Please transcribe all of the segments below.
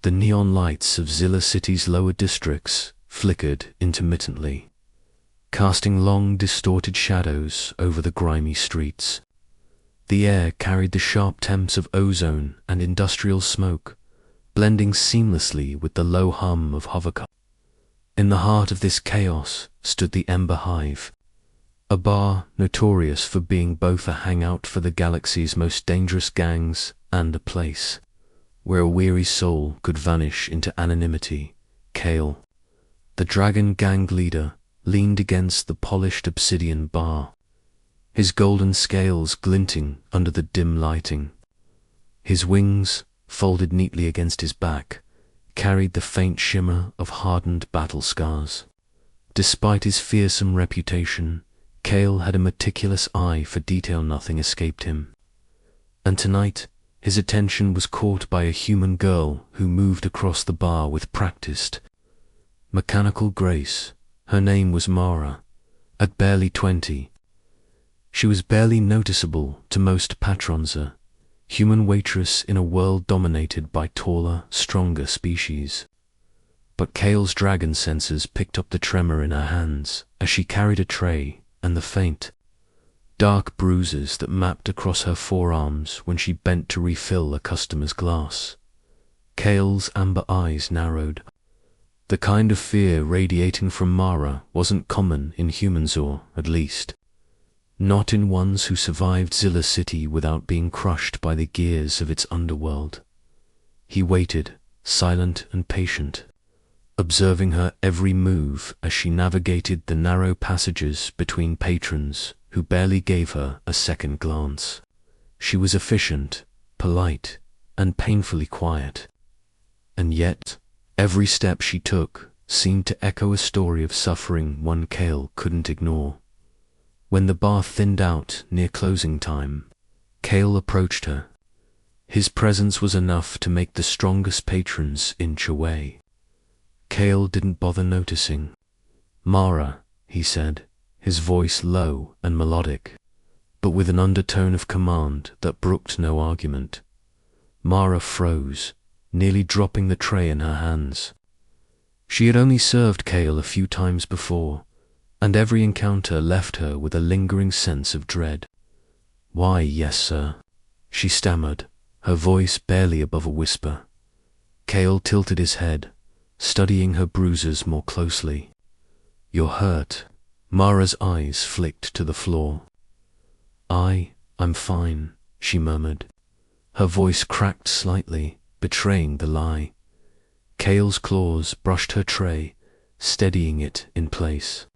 The neon lights of Zilla City's lower districts flickered intermittently, casting long, distorted shadows over the grimy streets. The air carried the sharp temps of ozone and industrial smoke, blending seamlessly with the low hum of hovercars. In the heart of this chaos stood the Ember Hive, a bar notorious for being both a hangout for the galaxy's most dangerous gangs and a place where a weary soul could vanish into anonymity. Kale, the dragon gang leader, leaned against the polished obsidian bar, his golden scales glinting under the dim lighting. His wings, folded neatly against his back, carried the faint shimmer of hardened battle scars. Despite his fearsome reputation, Kale had a meticulous eye for detail. Nothing escaped him. And tonight, his attention was caught by a human girl who moved across the bar with practiced, mechanical grace. Her name was Mara. At barely 20, she was barely noticeable to most patrons, a human waitress in a world dominated by taller, stronger species. But Kale's dragon senses picked up the tremor in her hands as she carried a tray and the faint, dark bruises that mapped across her forearms when she bent to refill a customer's glass. Kale's amber eyes narrowed. The kind of fear radiating from Mara wasn't common in humans, or, at least, not in ones who survived Zilla City without being crushed by the gears of its underworld. He waited, silent and patient, observing her every move as she navigated the narrow passages between patrons who barely gave her a second glance. She was efficient, polite, and painfully quiet. And yet, every step she took seemed to echo a story of suffering one Kale couldn't ignore. When the bar thinned out near closing time, Kale approached her. His presence was enough to make the strongest patrons inch away. Kale didn't bother noticing. "Mara," he said, his voice low and melodic, but with an undertone of command that brooked no argument. Mara froze, nearly dropping the tray in her hands. She had only served Kale a few times before, and every encounter left her with a lingering sense of dread. "Why, yes, sir," she stammered, her voice barely above a whisper. Kale tilted his head, studying her bruises more closely. "You're hurt." Mara's eyes flicked to the floor. I'm fine," she murmured. Her voice cracked slightly, betraying the lie. Kale's claws brushed her tray, steadying it in place.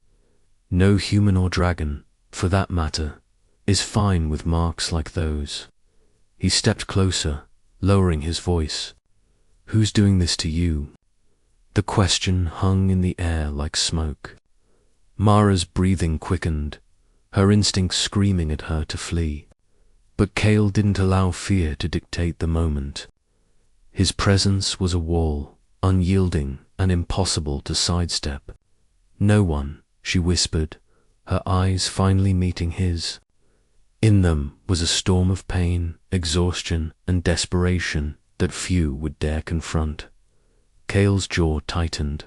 No human or dragon, for that matter, is fine with marks like those. He stepped closer, lowering his voice. "Who's doing this to you?" The question hung in the air like smoke. Mara's breathing quickened, her instincts screaming at her to flee. But Kale didn't allow fear to dictate the moment. His presence was a wall, unyielding and impossible to sidestep. "No one," she whispered, her eyes finally meeting his. In them was a storm of pain, exhaustion, and desperation that few would dare confront. Kale's jaw tightened.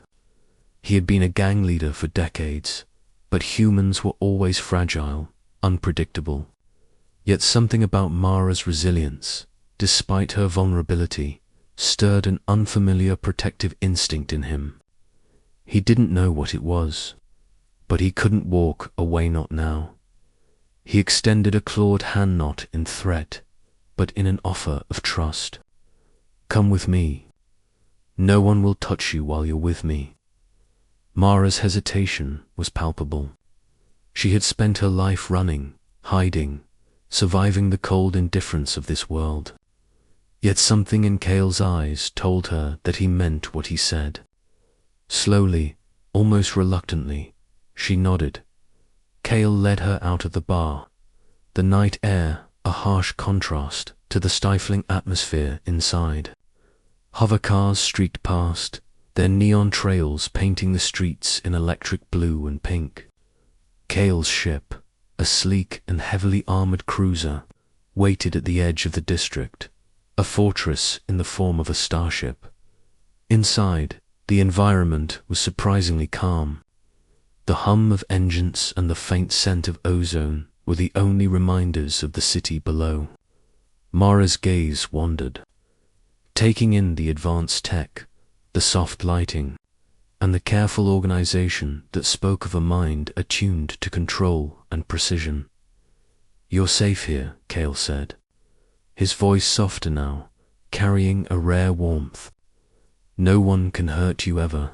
He had been a gang leader for decades, but humans were always fragile, unpredictable. Yet something about Mara's resilience, despite her vulnerability, stirred an unfamiliar protective instinct in him. He didn't know what it was, but he couldn't walk away, not now. He extended a clawed hand, not in threat, but in an offer of trust. "Come with me. No one will touch you while you're with me." Mara's hesitation was palpable. She had spent her life running, hiding, surviving the cold indifference of this world. Yet something in Kale's eyes told her that he meant what he said. Slowly, almost reluctantly, she nodded. Kale led her out of the bar, the night air a harsh contrast to the stifling atmosphere inside. Hovercars streaked past, their neon trails painting the streets in electric blue and pink. Kale's ship, a sleek and heavily armored cruiser, waited at the edge of the district, a fortress in the form of a starship. Inside, the environment was surprisingly calm. The hum of engines and the faint scent of ozone were the only reminders of the city below. Mara's gaze wandered, taking in the advanced tech, the soft lighting, and the careful organization that spoke of a mind attuned to control and precision. "You're safe here," Cale said, his voice softer now, carrying a rare warmth. "No one can hurt you ever."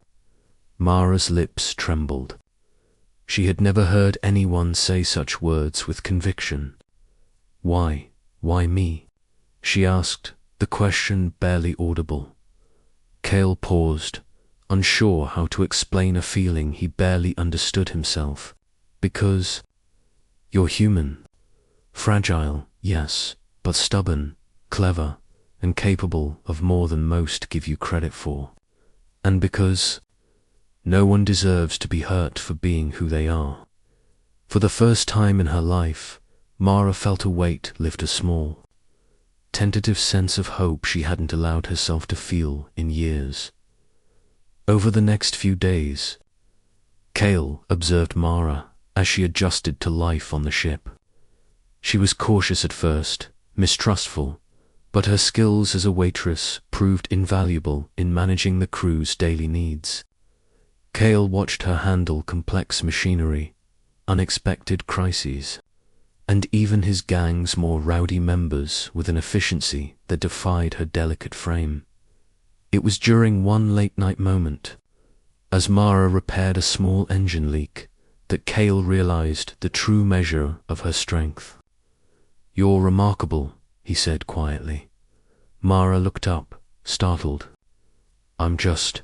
Mara's lips trembled. She had never heard anyone say such words with conviction. "Why me?" she asked, the question barely audible. Cale paused, unsure how to explain a feeling he barely understood himself. "Because you're human. Fragile, yes, but stubborn, clever, and capable of more than most give you credit for. And because no one deserves to be hurt for being who they are." For the first time in her life, Mara felt a weight lift a small, tentative sense of hope she hadn't allowed herself to feel in years. Over the next few days, Cale observed Mara as she adjusted to life on the ship. She was cautious at first, mistrustful, but her skills as a waitress proved invaluable in managing the crew's daily needs. Cale watched her handle complex machinery, unexpected crises, and even his gang's more rowdy members with an efficiency that defied her delicate frame. It was during one late-night moment, as Mara repaired a small engine leak, that Cale realized the true measure of her strength. "You're remarkable," he said quietly. Mara looked up, startled. "I'm just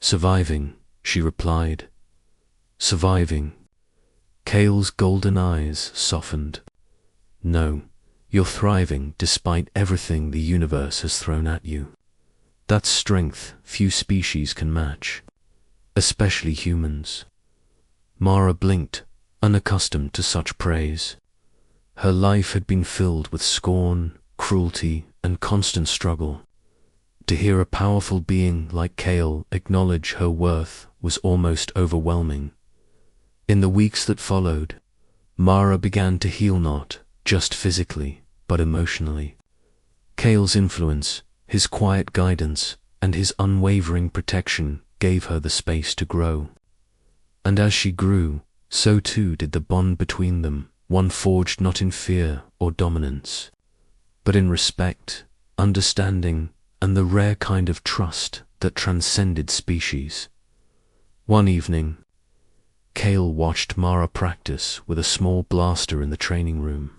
surviving," she replied. "Surviving." Cale's golden eyes softened. "No, you're thriving despite everything the universe has thrown at you. That's strength few species can match, especially humans." Mara blinked, unaccustomed to such praise. Her life had been filled with scorn, cruelty, and constant struggle. To hear a powerful being like Cale acknowledge her worth was almost overwhelming. In the weeks that followed, Mara began to heal not just physically, but emotionally. Cale's influence, his quiet guidance, and his unwavering protection gave her the space to grow. And as she grew, so too did the bond between them, one forged not in fear or dominance, but in respect, understanding, and the rare kind of trust that transcended species. One evening, Cale watched Mara practice with a small blaster in the training room.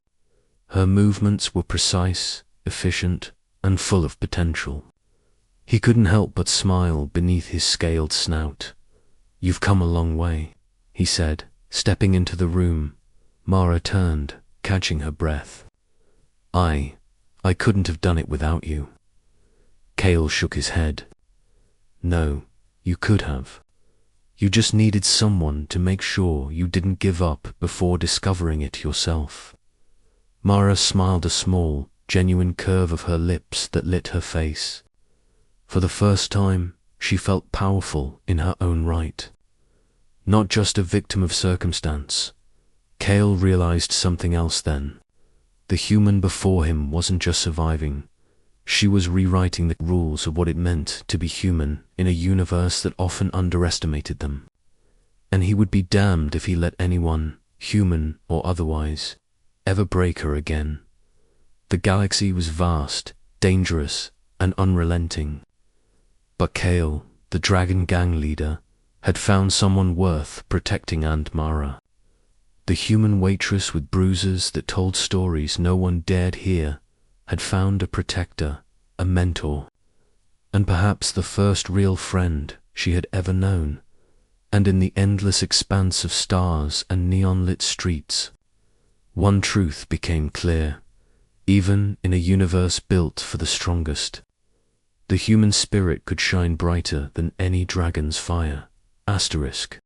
Her movements were precise, efficient, and full of potential. He couldn't help but smile beneath his scaled snout. "You've come a long way," he said, stepping into the room. Mara turned, catching her breath. I couldn't have done it without you." Cale shook his head. "No, you could have. You just needed someone to make sure you didn't give up before discovering it yourself." Mara smiled, a small, genuine curve of her lips that lit her face. For the first time, she felt powerful in her own right. Not just a victim of circumstance. Cale realized something else then. The human before him wasn't just surviving. She was rewriting the rules of what it meant to be human in a universe that often underestimated them. And he would be damned if he let anyone, human or otherwise, ever break her again. The galaxy was vast, dangerous, and unrelenting. But Cale, the Dragon Gang leader, had found someone worth protecting, and Mara. The human waitress with bruises that told stories no one dared hear had found a protector, a mentor, and perhaps the first real friend she had ever known. And in the endless expanse of stars and neon-lit streets, one truth became clear. Even in a universe built for the strongest, the human spirit could shine brighter than any dragon's fire. Asterisk.